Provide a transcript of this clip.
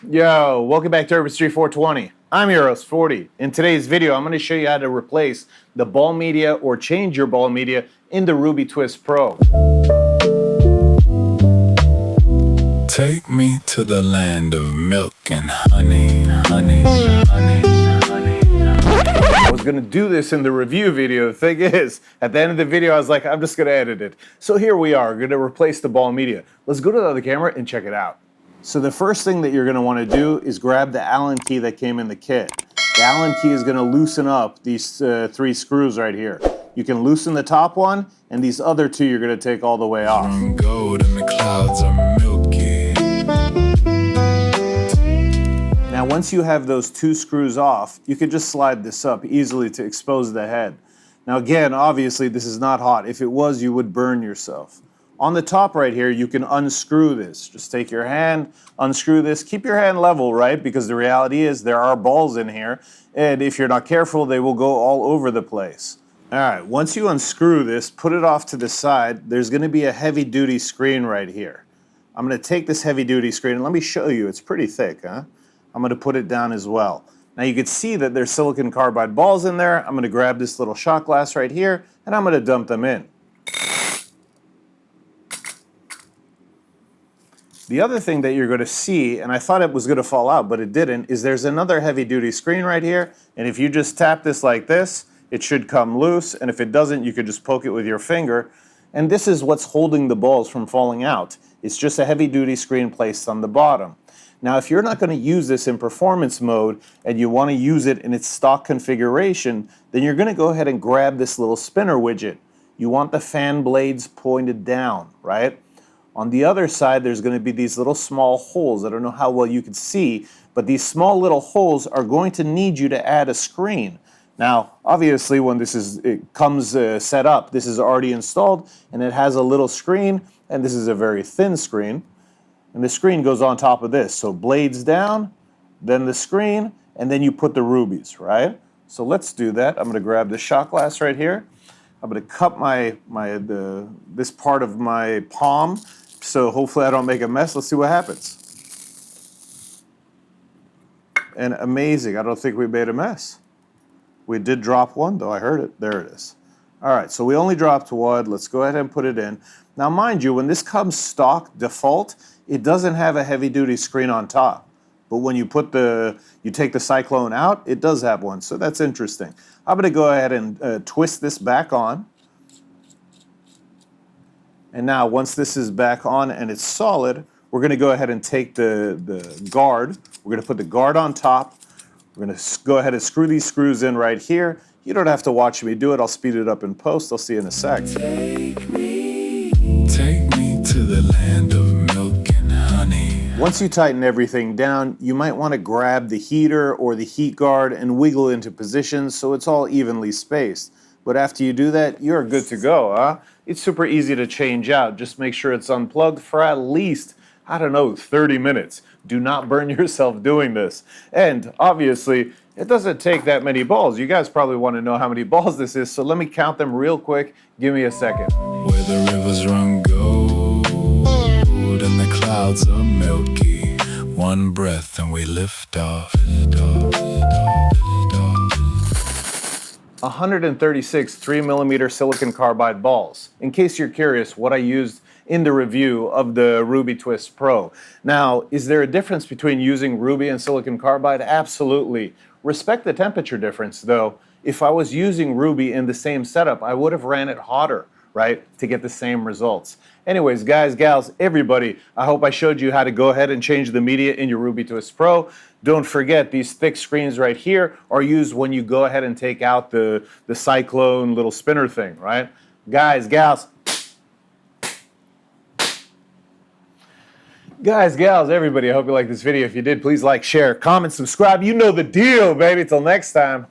Yo, welcome back to Urban Street 420. I'm your host, 40. In today's video, I'm going to show you how to replace the ball media or change your ball media in the Ruby Twist Pro. Take me to the land of milk and honey, honey, honey, honey. I was going to do this in the review video. The thing is, at the end of the video, I was like, I'm just going to edit it. So here we are, going to replace the ball media. Let's go to the other camera and check it out. So the first thing that you're going to want to do is grab the Allen key that came in the kit. The Allen key is going to loosen up these 3 screws right here. You can loosen the top one, and these other 2 you're going to take all the way off. Gold and the clouds are milky. Now once you have those 2 screws off, you can just slide this up easily to expose the head. Now again, obviously this is not hot. If it was, you would burn yourself. On the top right here, you can unscrew this. Just take your hand, unscrew this. Keep your hand level, right? Because the reality is there are balls in here, and if you're not careful, they will go all over the place. All right, once you unscrew this, put it off to the side. There's going to be a heavy-duty screen right here. I'm going to take this heavy-duty screen, and let me show you. It's pretty thick, huh? I'm going to put it down as well. Now you can see that there's silicon carbide balls in there. I'm going to grab this little shot glass right here, and I'm going to dump them in. The other thing that you're going to see, and I thought it was going to fall out, but it didn't, is there's another heavy-duty screen right here, and if you just tap this like this, it should come loose, and if it doesn't, you could just poke it with your finger, and this is what's holding the balls from falling out. It's just a heavy-duty screen placed on the bottom. Now, if you're not going to use this in performance mode, and you want to use it in its stock configuration, then you're going to go ahead and grab this little spinner widget. You want the fan blades pointed down, right? On the other side, there's going to be these little small holes. I don't know how well you can see, but these small little holes are going to need you to add a screen. Now, obviously, when it comes set up, this is already installed, and it has a little screen, and this is a very thin screen, and the screen goes on top of this. So blades down, then the screen, and then you put the rubies, right? So let's do that. I'm going to grab this shot glass right here. I'm going to cup this part of my palm, so hopefully I don't make a mess. Let's see what happens. And amazing, I don't think we made a mess. We did drop one, though. I heard it. There it is. All right, so we only dropped one. Let's go ahead and put it in. Now, mind you, when this comes stock default, it doesn't have a heavy-duty screen on top. But when you take the cyclone out, it does have one. So that's interesting. I'm going to go ahead and twist this back on. And now, once this is back on and it's solid, we're going to go ahead and take the guard. We're going to put the guard on top. We're going to go ahead and screw these screws in right here. You don't have to watch me do it. I'll speed it up in post. I'll see you in a sec. Take me to the land of milk and honey. Once you tighten everything down, you might want to grab the heater or the heat guard and wiggle into positions so it's all evenly spaced. But after you do that, you're good to go, huh? It's super easy to change out. Just make sure it's unplugged for at least, 30 minutes. Do not burn yourself doing this. And obviously, it doesn't take that many balls. You guys probably want to know how many balls this is, so let me count them real quick. Give me a second. Where the rivers run gold and the clouds are milky. One breath and we lift off. 136 3mm silicon carbide balls. In case you're curious what I used in the review of the Ruby Twist Pro. Now, is there a difference between using Ruby and silicon carbide? Absolutely. Respect the temperature difference, though. If I was using Ruby in the same setup, I would have ran it hotter, right, to get the same results. Anyways, guys, gals, everybody, I hope I showed you how to go ahead and change the media in your Ruby Twist Pro. Don't forget, these thick screens right here are used when you go ahead and take out the cyclone little spinner thing, right? Guys, gals, everybody, I hope you liked this video. If you did, please like, share, comment, subscribe. You know the deal, baby. Till next time.